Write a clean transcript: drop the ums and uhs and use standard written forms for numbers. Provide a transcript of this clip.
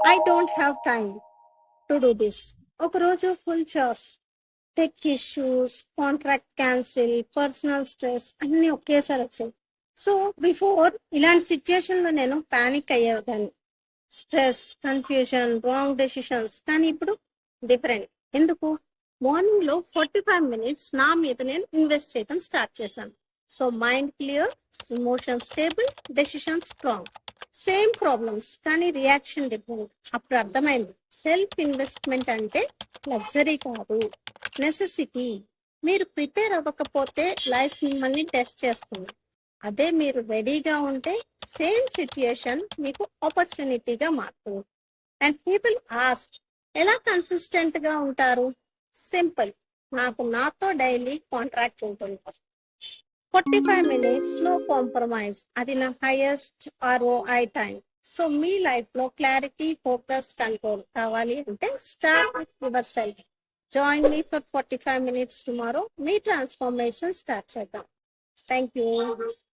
I don't have time to do this. ఒకరోజు full chaos, tech issues, contract cancel, personal stress అన్ని ఒకేసారి వచ్చాయి. So before ఇలాంటి situation లో నేను పానిక్ అయ్యేదాన్ని, స్ట్రెస్, కన్ఫ్యూజన్, రాంగ్ డెసిషన్స్. కానీ ఇప్పుడు డిఫరెంట్. ఎందుకు? మార్నింగ్ లో 45 minutes నా మీద నేను ఇన్వెస్ట్ చేయడం స్టార్ట్ చేశాను. So mind clear, emotion stable, decision strong. Same problems కానీ రియాక్షన్ డిఫరెంట్. అప్పుడు అర్థమైంది, సెల్ఫ్ ఇన్వెస్ట్మెంట్ అంటే లగ్జరీ కాదు, నెసెసిటీ. మీరు ప్రిపేర్ అవ్వకపోతే లైఫ్ మిమ్మల్ని టెస్ట్ చేస్తుంది. అదే మీరు రెడీగా ఉంటే సేమ్ సిచ్యుయేషన్ మీకు ఆపర్చునిటీగా మారుతుంది. అండ్ పీపుల్ ఆస్క్, ఎలా కన్సిస్టెంట్ గా ఉంటారు? సింపుల్, నాతో డైలీ కాంట్రాక్ట్ ఉంటుంది. 45 minutes లో కాంప్రమైజ్, అది నా హైయెస్ట్ ROI టైం. సో మీ లైఫ్ లో క్లారిటీ, ఫోకస్, కంట్రోల్ కావాలి అంటే start with yourself. Join me for 45 minutes tomorrow. మీ ట్రాన్స్ఫర్మేషన్ స్టార్ట్ చేద్దాం. Thank you.